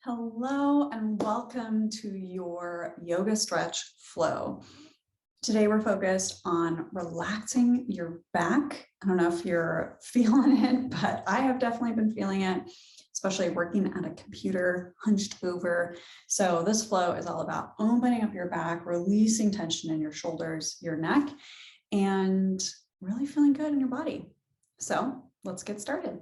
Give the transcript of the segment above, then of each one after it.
Hello and welcome to your yoga stretch flow. Today we're focused on relaxing your back. I don't know if you're feeling it, but I have definitely been feeling it, especially working at a computer hunched over. So this flow is all about opening up your back, releasing tension in your shoulders, your neck, and really feeling good in your body. So let's get started.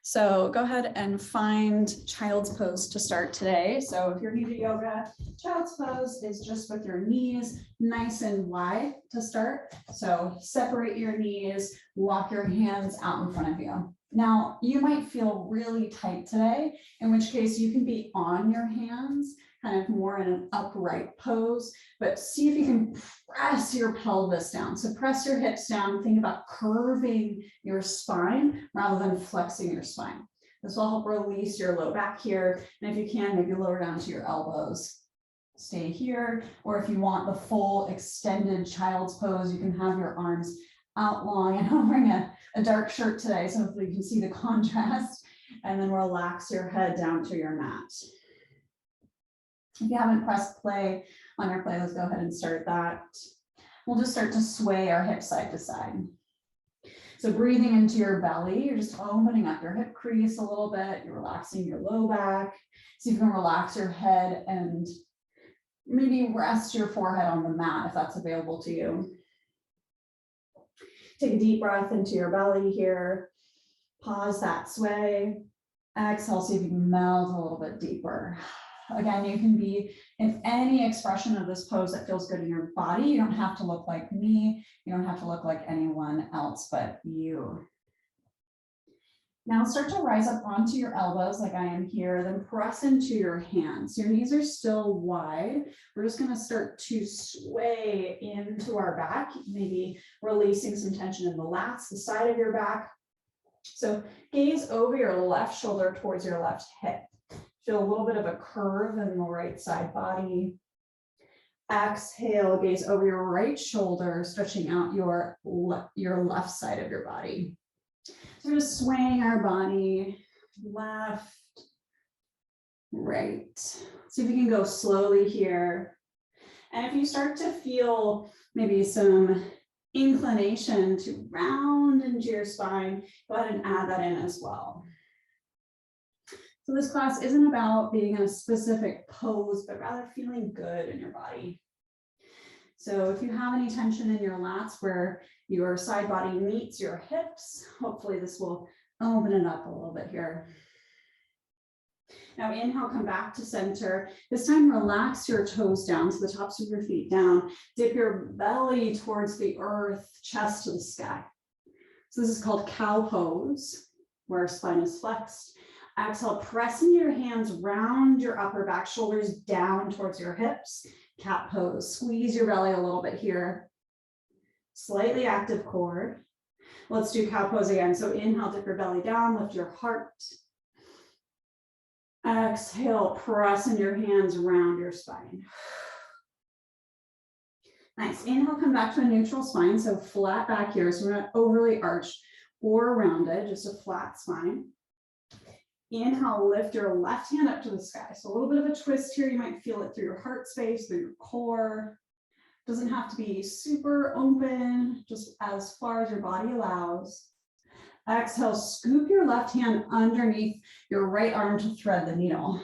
So go ahead and find child's pose to start today. So if you're new to yoga, child's pose is just with your knees nice and wide to start. So separate your knees, walk your hands out in front of you. Now you might feel really tight today, in which case you can be on your hands, kind of more in an upright pose, but see if you can press your pelvis down. So press your hips down, think about curving your spine rather than flexing your spine. This will help release your low back here. And if you can, maybe lower down to your elbows. Stay here, or if you want the full extended child's pose, you can have your arms out long. And I'm wearing a dark shirt today, so hopefully you can see the contrast. And then relax your head down to your mat. If you haven't pressed play on your playlist, go ahead and start that. We'll just start to sway our hips side to side. So breathing into your belly, you're just opening up your hip crease a little bit. You're relaxing your low back. See if you can relax your head and maybe rest your forehead on the mat if that's available to you. Take a deep breath into your belly here. Pause that sway. Exhale, see if you can melt a little bit deeper. Again, you can be in any expression of this pose that feels good in your body. You don't have to look like me. You don't have to look like anyone else but you. Now start to rise up onto your elbows like I am here, then press into your hands. Your knees are still wide. We're just going to start to sway into our back, maybe releasing some tension in the lats, the side of your back. So gaze over your left shoulder towards your left hip. Feel a little bit of a curve in the right side body. Exhale, gaze over your right shoulder, stretching out your left side of your body. So we're just swaying our body left, right. See if you can go slowly here. And if you start to feel maybe some inclination to round into your spine, go ahead and add that in as well. So this class isn't about being in a specific pose, but rather feeling good in your body. So if you have any tension in your lats where your side body meets your hips, hopefully this will open it up a little bit here. Now inhale, come back to center. This time relax your toes down to the tops of your feet down. Dip your belly towards the earth, chest to the sky. So this is called cow pose, where spine is flexed. Exhale, press into your hands, round your upper back, shoulders down towards your hips. Cat pose, squeeze your belly a little bit here. Slightly active core. Let's do cow pose again. So inhale, dip your belly down, lift your heart. Exhale, press in your hands around your spine. Nice. Inhale, come back to a neutral spine. So flat back here. So we're not overly arched or rounded, just a flat spine. Inhale, lift your left hand up to the sky. So a little bit of a twist here. You might feel it through your heart space, through your core. Doesn't have to be super open, just as far as your body allows. Exhale, scoop your left hand underneath your right arm to thread the needle.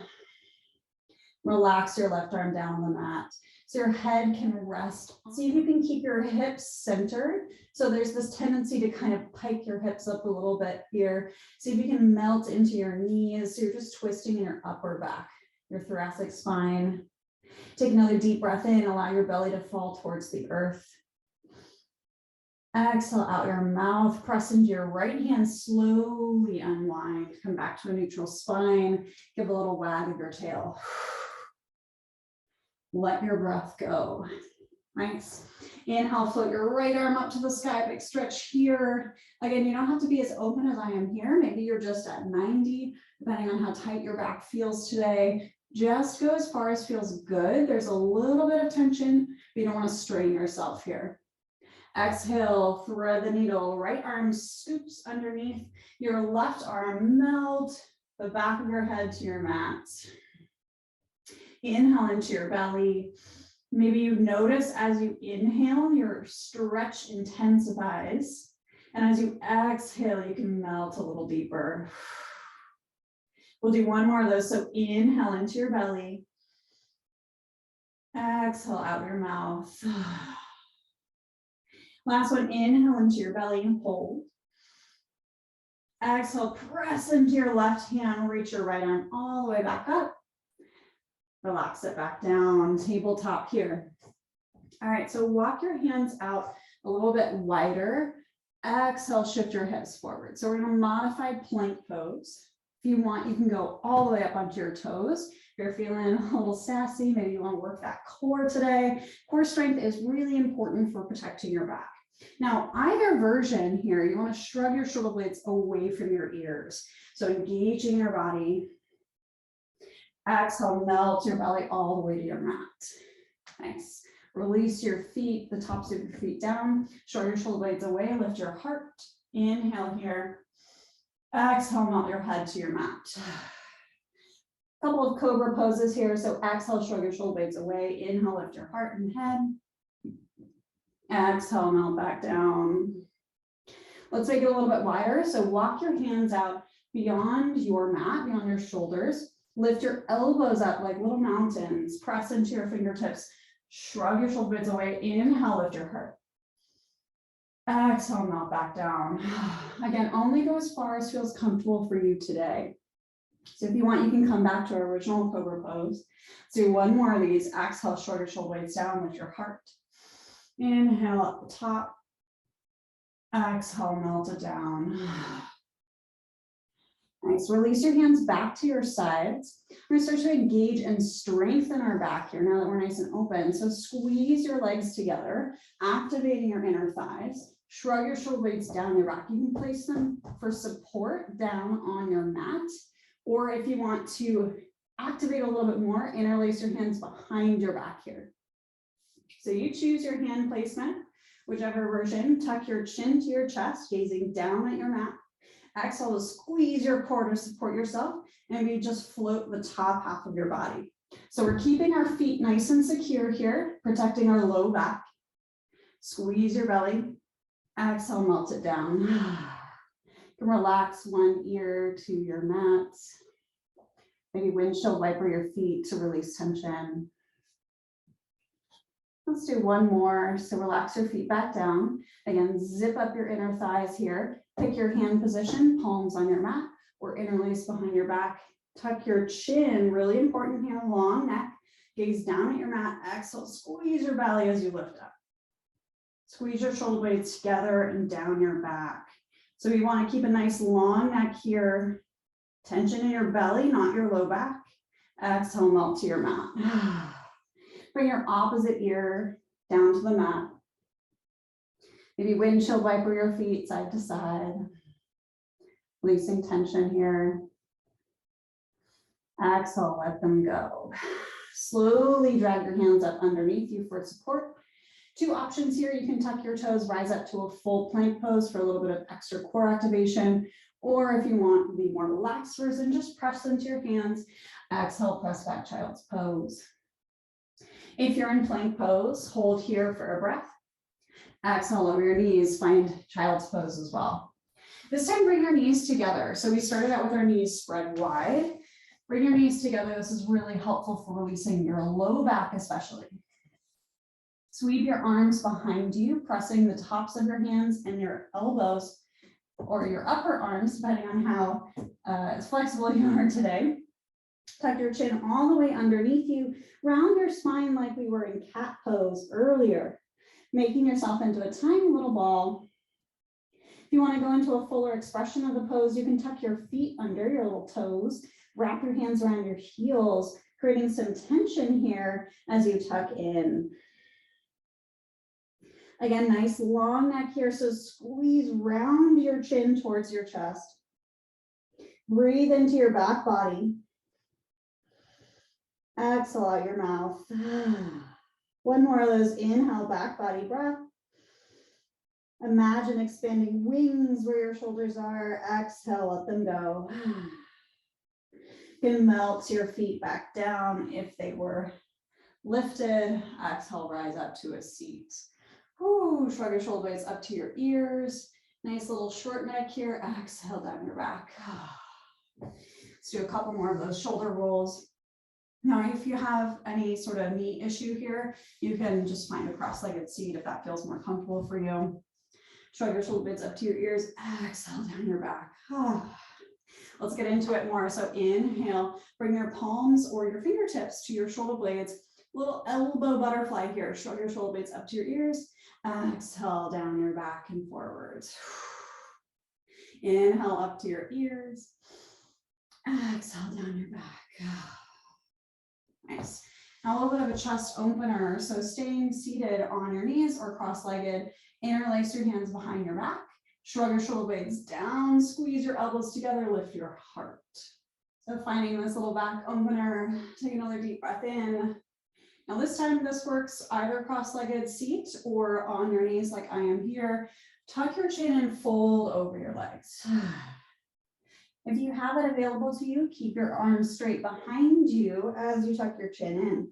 Relax your left arm down on the mat so your head can rest. See if you can keep your hips centered. So there's this tendency to kind of pike your hips up a little bit here. See if you can melt into your knees. So you're just twisting in your upper back, your thoracic spine. Take another deep breath in, allow your belly to fall towards the earth. Exhale out your mouth, press into your right hand, slowly unwind, come back to a neutral spine, give a little wag of your tail. Let your breath go. Nice. Inhale, float your right arm up to the sky, big stretch here. Again, you don't have to be as open as I am here. Maybe you're just at 90, depending on how tight your back feels today. Just go as far as feels good. There's a little bit of tension, but you don't want to strain yourself here. Exhale, thread the needle. Right arm scoops underneath your left arm, melt the back of your head to your mat. Inhale into your belly. Maybe you notice as you inhale, your stretch intensifies. And as you exhale, you can melt a little deeper. We'll do one more of those. So inhale into your belly. Exhale out your mouth. Last one, inhale into your belly and hold. Exhale, press into your left hand, reach your right arm all the way back up. Relax it back down, tabletop here. All right, so walk your hands out a little bit wider. Exhale, shift your hips forward. So we're gonna modify plank pose. If you want, you can go all the way up onto your toes. If you're feeling a little sassy, maybe you wanna work that core today. Core strength is really important for protecting your back. Now, either version here, you want to shrug your shoulder blades away from your ears. So engaging your body. Exhale, melt your belly all the way to your mat. Nice. Release your feet, the tops of your feet down. Shrug your shoulder blades away, lift your heart. Inhale here. Exhale, melt your head to your mat. A couple of Cobra poses here. So exhale, shrug your shoulder blades away. Inhale, lift your heart and head. Exhale, melt back down. Let's make it a little bit wider. So walk your hands out beyond your mat, beyond your shoulders. Lift your elbows up like little mountains. Press into your fingertips. Shrug your shoulder blades away. Inhale, lift your heart. Exhale, melt back down. Again, only go as far as feels comfortable for you today. So if you want, you can come back to our original Cobra pose. Let's do one more of these. Exhale, shrug your shoulder blades down, lift your heart. Inhale up the top. Exhale, melt it down. Nice. Release your hands back to your sides. We're going to start to engage and strengthen our back here now that we're nice and open. So squeeze your legs together, activating your inner thighs. Shrug your shoulder blades down your back. You can place them for support down on your mat. Or if you want to activate a little bit more, interlace your hands behind your back here. So you choose your hand placement, whichever version. Tuck your chin to your chest, gazing down at your mat. Exhale to squeeze your core to support yourself, and we just float the top half of your body. So we're keeping our feet nice and secure here, protecting our low back. Squeeze your belly. Exhale, melt it down. You can relax one ear to your mat. Maybe windshield wiper your feet to release tension. Let's do one more. So relax your feet back down. Again, zip up your inner thighs here. Pick your hand position, palms on your mat, or interlace behind your back. Tuck your chin, really important here, long neck. Gaze down at your mat. Exhale, squeeze your belly as you lift up. Squeeze your shoulder blades together and down your back. So we want to keep a nice long neck here. Tension in your belly, not your low back. Exhale, melt to your mat. Bring your opposite ear down to the mat. Maybe windshield wiper your feet side to side. Releasing tension here. Exhale, let them go. Slowly drag your hands up underneath you for support. Two options here. You can tuck your toes, rise up to a full plank pose for a little bit of extra core activation. Or if you want the more relaxed version, just press into your hands. Exhale, press back, child's pose. If you're in plank pose, hold here for a breath. Exhale, lower your knees, find child's pose as well. This time, bring your knees together. So we started out with our knees spread wide. Bring your knees together. This is really helpful for releasing your low back especially. Sweep your arms behind you, pressing the tops of your hands and your elbows or your upper arms, depending on how flexible you are today. Tuck your chin all the way underneath you. Round your spine like we were in cat pose earlier, making yourself into a tiny little ball. If you want to go into a fuller expression of the pose, you can tuck your feet under your little toes, wrap your hands around your heels, creating some tension here as you tuck in. Again, nice long neck here, so squeeze round your chin towards your chest. Breathe into your back body. Exhale out your mouth. One more of those inhale, back body breath. Imagine expanding wings where your shoulders are. Exhale, let them go. You can melt your feet back down if they were lifted. Exhale, rise up to a seat. Ooh, shrug your shoulder blades up to your ears. Nice little short neck here. Exhale down your back. Let's do a couple more of those shoulder rolls. Now, if you have any sort of knee issue here, you can just find a cross-legged seat if that feels more comfortable for you. Shrug your shoulder blades up to your ears. Exhale down your back. Let's get into it more. So inhale, bring your palms or your fingertips to your shoulder blades. Little elbow butterfly here. Shrug your shoulder blades up to your ears. Exhale down your back and forwards. Inhale up to your ears. Exhale down your back. Nice. Now a little bit of a chest opener. So staying seated on your knees or cross-legged, interlace your hands behind your back. Shrug your shoulder blades down, squeeze your elbows together, lift your heart. So finding this little back opener, take another deep breath in. Now this time this works either cross-legged seat or on your knees like I am here. Tuck your chin and fold over your legs. If you have it available to you, keep your arms straight behind you as you tuck your chin in.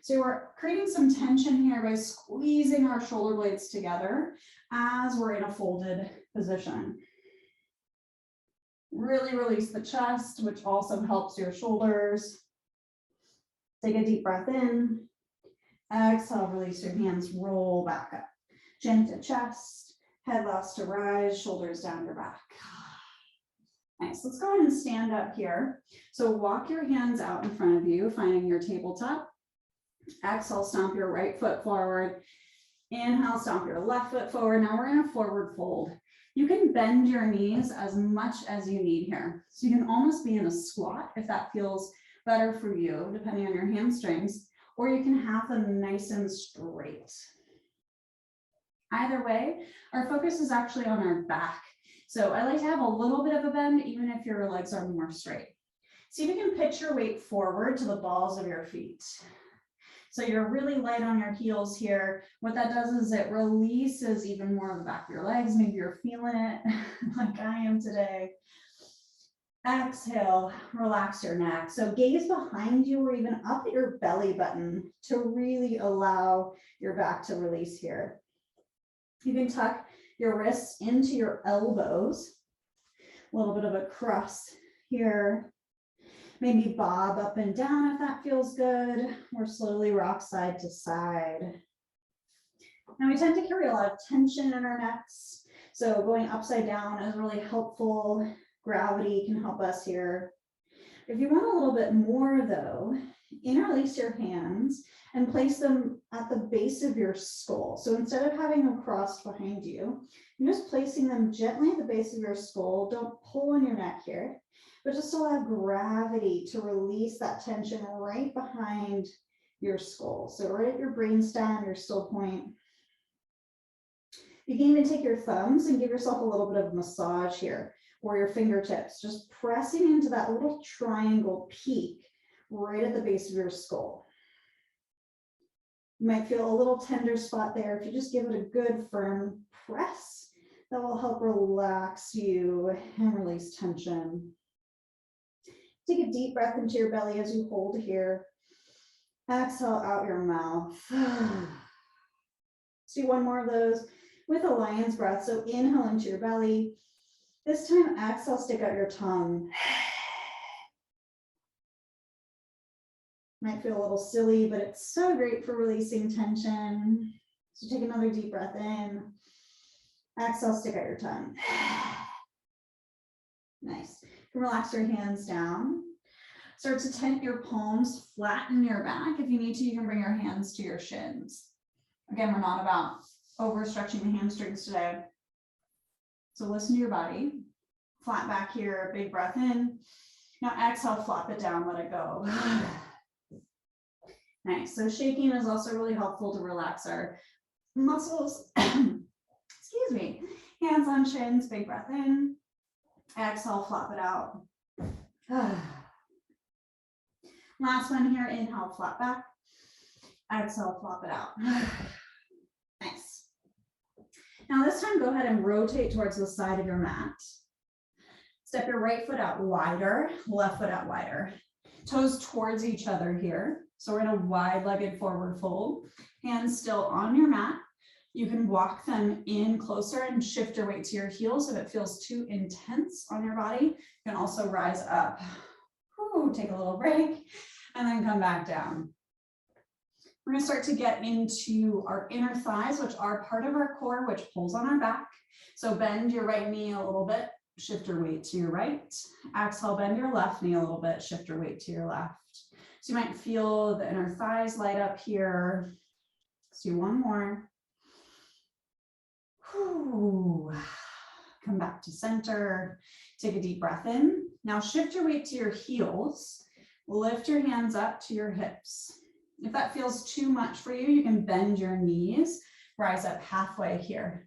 So we're creating some tension here by squeezing our shoulder blades together as we're in a folded position. Really release the chest, which also helps your shoulders. Take a deep breath in. Exhale, release your hands, roll back up. Chin to chest, head lifts to rise, shoulders down your back. Nice, let's go ahead and stand up here. So walk your hands out in front of you, finding your tabletop. Exhale, stomp your right foot forward. Inhale, stomp your left foot forward. Now we're in a forward fold. You can bend your knees as much as you need here. So you can almost be in a squat if that feels better for you, depending on your hamstrings, or you can have them nice and straight. Either way, our focus is actually on our back. So I like to have a little bit of a bend, even if your legs are more straight. See if you can pitch your weight forward to the balls of your feet. So you're really light on your heels here. What that does is it releases even more of the back of your legs. Maybe you're feeling it like I am today. Exhale, relax your neck. So gaze behind you or even up at your belly button to really allow your back to release here. You can tuck your wrists into your elbows. A little bit of a cross here. Maybe bob up and down if that feels good, or slowly rock side to side. Now we tend to carry a lot of tension in our necks. So going upside down is really helpful. Gravity can help us here. If you want a little bit more though, interlace your hands and place them at the base of your skull. So instead of having them crossed behind you, you're just placing them gently at the base of your skull. Don't pull on your neck here, but just allow gravity to release that tension right behind your skull. So right at your brainstem, your still point. You can even take your thumbs and give yourself a little bit of massage here, or your fingertips, just pressing into that little triangle peak right at the base of your skull. You might feel a little tender spot there. If you just give it a good firm press, that will help relax you and release tension. Take a deep breath into your belly as you hold here. Exhale out your mouth. Let's do one more of those with a lion's breath. So inhale into your belly. This time, exhale, stick out your tongue. Might feel a little silly, but it's so great for releasing tension. So take another deep breath in. Exhale, stick out your tongue. Nice. You can relax your hands down. Start to tent your palms, flatten your back. If you need to, you can bring your hands to your shins. Again, we're not about overstretching the hamstrings today. So listen to your body. Flat back here, big breath in. Now exhale, flop it down, let it go. Nice. So shaking is also really helpful to relax our muscles. Excuse me. Hands on shins, big breath in. Exhale, flop it out. Last one here, inhale, flat back. Exhale, flop it out. Nice. Now this time, go ahead and rotate towards the side of your mat. Step your right foot out wider, left foot out wider. Toes towards each other here. So we're in a wide-legged forward fold. Hands still on your mat. You can walk them in closer and shift your weight to your heels if it feels too intense on your body. You can also rise up. Whew, take a little break and then come back down. We're going to start to get into our inner thighs, which are part of our core, which pulls on our back. So bend your right knee a little bit, shift your weight to your right. Exhale, bend your left knee a little bit, shift your weight to your left. So you might feel the inner thighs light up here. Let's do one more. Whew. Come back to center. Take a deep breath in. Now shift your weight to your heels. Lift your hands up to your hips. If that feels too much for you, you can bend your knees, rise up halfway here.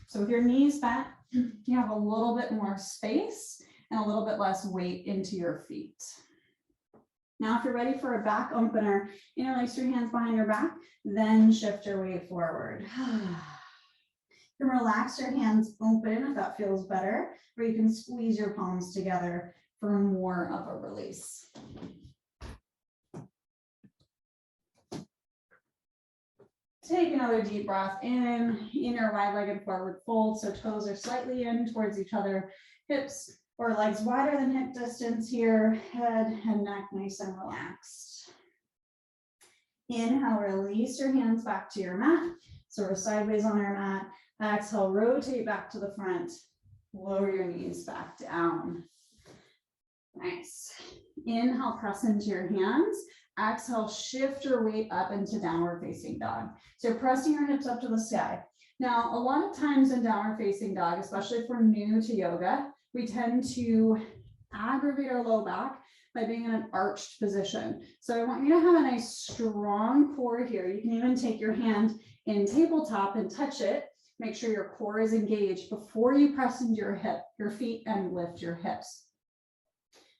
So with your knees bent, you have a little bit more space and a little bit less weight into your feet. Now, if you're ready for a back opener, interlace your hands behind your back, then shift your weight forward. You can relax your hands open if that feels better, or you can squeeze your palms together for more of a release. Take another deep breath in your wide-legged forward fold. So toes are slightly in towards each other, hips or legs wider than hip distance here, head and neck nice and relaxed. Inhale, release your hands back to your mat. So we're sideways on our mat. Exhale, rotate back to the front. Lower your knees back down. Nice. Inhale, press into your hands. Exhale, shift your weight up into downward facing dog. So pressing your hips up to the sky. Now, a lot of times in downward facing dog, especially if we're new to yoga, we tend to aggravate our low back by being in an arched position. So I want you to have a nice strong core here. You can even take your hand in tabletop and touch it. Make sure your core is engaged before you press into your feet and lift your hips.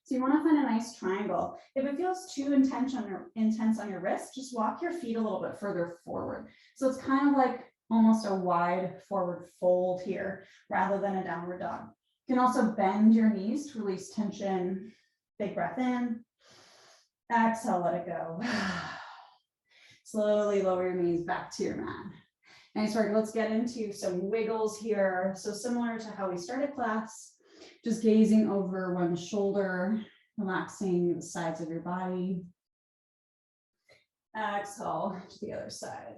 So you want to find a nice triangle. If it feels too intense on your wrist, just walk your feet a little bit further forward. So it's kind of like almost a wide forward fold here rather than a downward dog. You can also bend your knees to release tension. Big breath in. Exhale, let it go. Slowly lower your knees back to your mat. Nice work. Let's get into some wiggles here. So similar to how we started class, just gazing over one shoulder, relaxing the sides of your body. Exhale to the other side.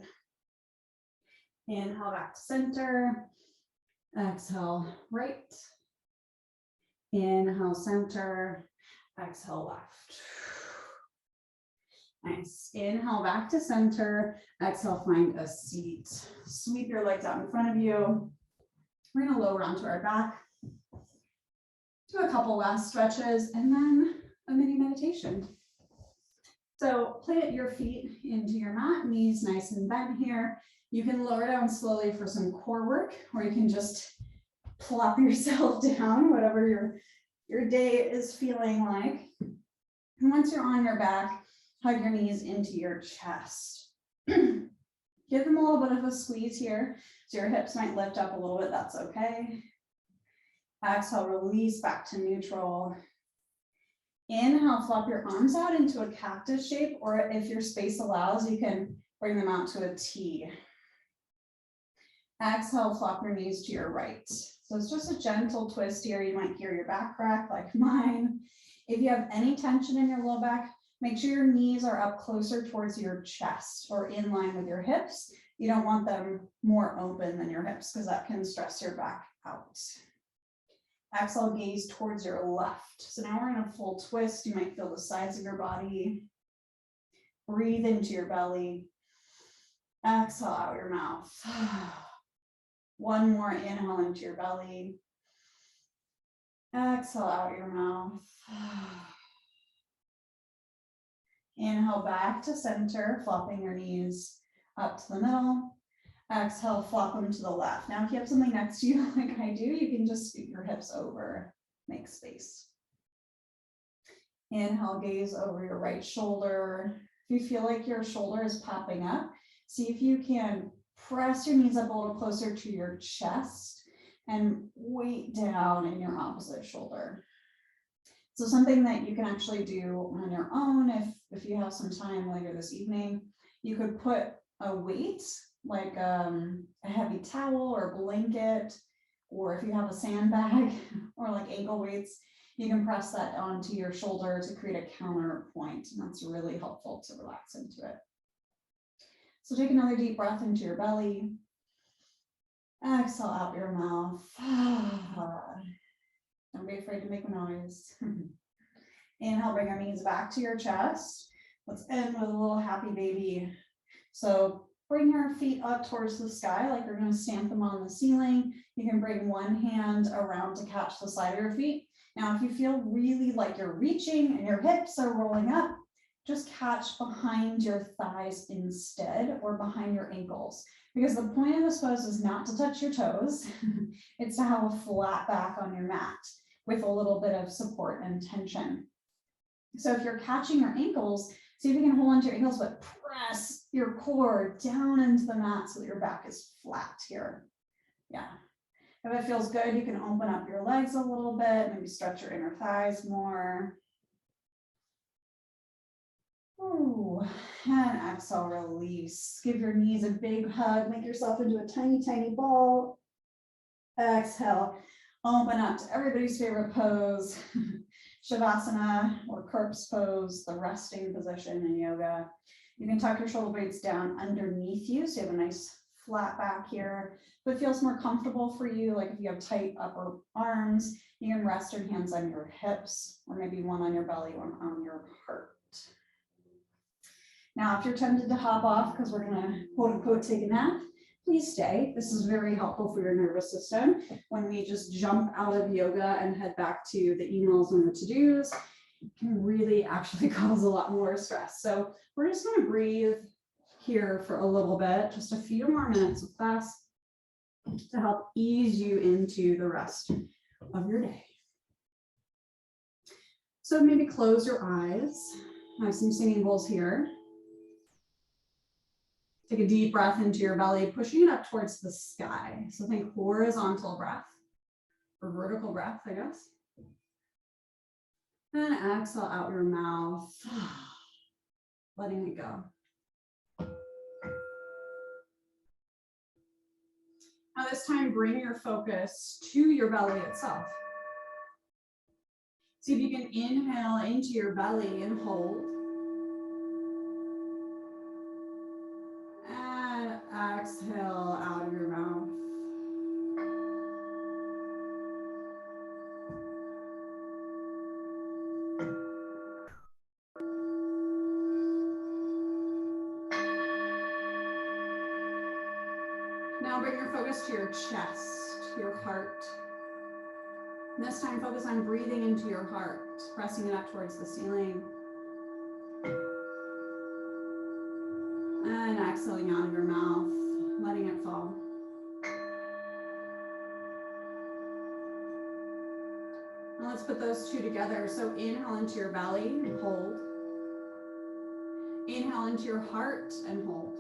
Inhale back to center. Exhale right. Inhale center. Exhale left. Nice. Inhale back to center. Exhale, find a seat. Sweep your legs out in front of you. We're going to lower onto our back. Do a couple last stretches and then a mini meditation. So plant your feet into your mat, knees nice and bent here. You can lower down slowly for some core work, or you can just plop yourself down, whatever your day is feeling like. And once you're on your back, hug your knees into your chest. Give them a little bit of a squeeze here. So your hips might lift up a little bit, that's okay. Exhale, release back to neutral. Inhale, flop your arms out into a cactus shape, or if your space allows, you can bring them out to a T. Exhale, flop your knees to your right. So it's just a gentle twist here. You might hear your back crack like mine. If you have any tension in your low back, make sure your knees are up closer towards your chest or in line with your hips. You don't want them more open than your hips because that can stress your back out. Exhale, gaze towards your left. So now we're in a full twist. You might feel the sides of your body. Breathe into your belly. Exhale out your mouth. One more inhale into your belly. Exhale out your mouth. Inhale back to center, flopping your knees up to the middle. Exhale, flop them to the left. Now, if you have something next to you like I do, you can just scoot your hips over, make space. Inhale, gaze over your right shoulder. If you feel like your shoulder is popping up, see if you can press your knees up a little closer to your chest and weight down in your opposite shoulder. So something that you can actually do on your own, if you have some time later this evening, you could put a weight, like a heavy towel or blanket, or if you have a sandbag or like ankle weights, you can press that onto your shoulder to create a counterpoint. And that's really helpful to relax into it. So take another deep breath into your belly. Exhale out your mouth. Don't be afraid to make a noise. Inhale, bring your knees back to your chest. Let's end with a little happy baby. So bring your feet up towards the sky like you're going to stamp them on the ceiling. You can bring one hand around to catch the side of your feet. Now, if you feel really like you're reaching and your hips are rolling up, just catch behind your thighs instead, or behind your ankles. Because the point of this pose is not to touch your toes. It's to have a flat back on your mat with a little bit of support and tension. So if you're catching your ankles, see if you can hold onto your ankles, but press your core down into the mat so that your back is flat here. Yeah. If it feels good, you can open up your legs a little bit, maybe stretch your inner thighs more. Ooh, and exhale, release. Give your knees a big hug. Make yourself into a tiny, tiny ball. Exhale, open up to everybody's favorite pose. Shavasana or corpse pose, the resting position in yoga. You can tuck your shoulder blades down underneath you, so you have a nice flat back here. If it feels more comfortable for you, like if you have tight upper arms, you can rest your hands on your hips, or maybe one on your belly, one on your heart. Now, if you're tempted to hop off because we're gonna quote unquote take a nap, please stay. This is very helpful for your nervous system. When we just jump out of yoga and head back to the emails and the to-dos, it can really actually cause a lot more stress. So we're just gonna breathe here for a little bit, just a few more minutes with us to help ease you into the rest of your day. So maybe close your eyes. I have some singing bowls here. Take a deep breath into your belly, pushing it up towards the sky. So think horizontal breath, or vertical breath, I guess. And exhale out your mouth, letting it go. Now this time, bring your focus to your belly itself. See if you can inhale into your belly and hold. And exhale out of your mouth. Now bring your focus to your chest, your heart. And this time, focus on breathing into your heart, pressing it up towards the ceiling. And exhaling out of your mouth, letting it fall. Now let's put those two together. So inhale into your belly and hold. Inhale into your heart and hold.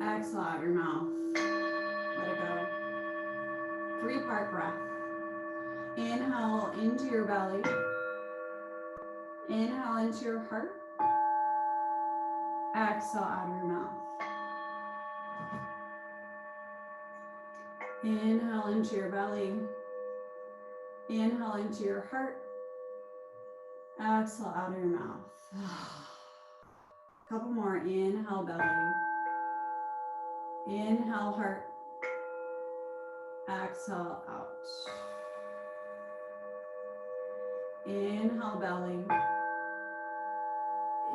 Exhale out your mouth. Let it go. 3-part breath. Inhale into your belly. Inhale into your heart. Exhale out of your mouth. Inhale into your belly. Inhale into your heart. Exhale out of your mouth. Couple more. Inhale belly. Inhale heart. Exhale out. Inhale belly.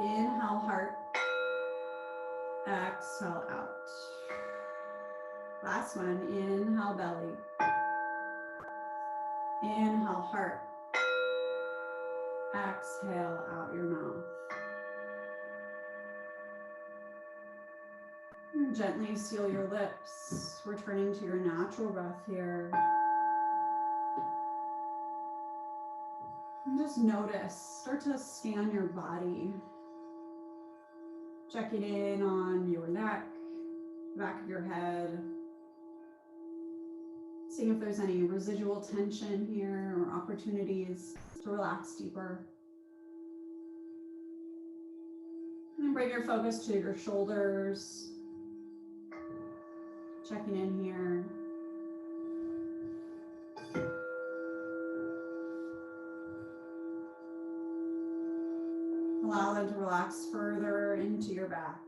Inhale heart. Exhale out. Last one. Inhale belly. Inhale heart. Exhale out your mouth. And gently seal your lips, returning to your natural breath here. And just notice, start to scan your body. Checking in on your neck, back of your head. Seeing if there's any residual tension here or opportunities to relax deeper. And bring your focus to your shoulders. Checking in here. Allow them to relax further into your back.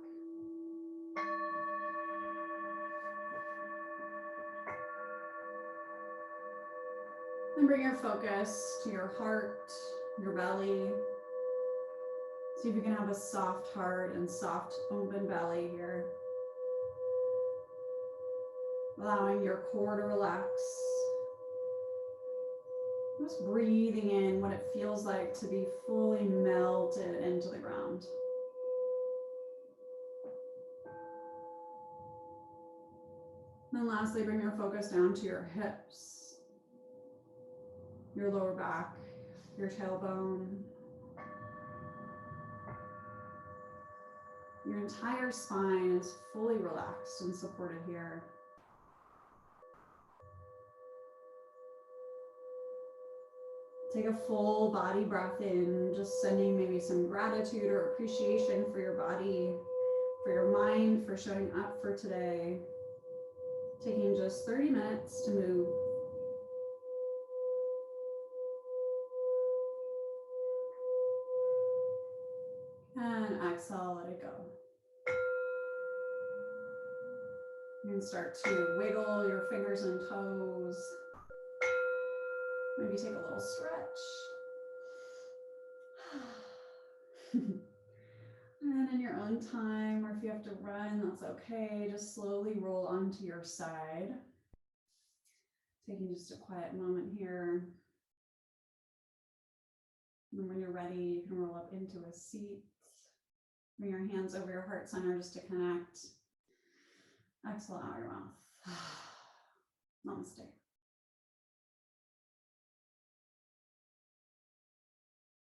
And bring your focus to your heart, your belly. See if you can have a soft heart and soft open belly here. Allowing your core to relax. Just breathing in what it feels like to be fully melted into the ground. Then lastly, bring your focus down to your hips, your lower back, your tailbone. Your entire spine is fully relaxed and supported here. Take a full body breath in, just sending maybe some gratitude or appreciation for your body, for your mind, for showing up for today. Taking just 30 minutes to move. And exhale, let it go. You can start to wiggle your fingers and toes. Maybe take a little stretch. And in your own time, or if you have to run, that's okay. Just slowly roll onto your side. Taking just a quiet moment here. And when you're ready, you can roll up into a seat. Bring your hands over your heart center just to connect. Exhale out your mouth. Namaste.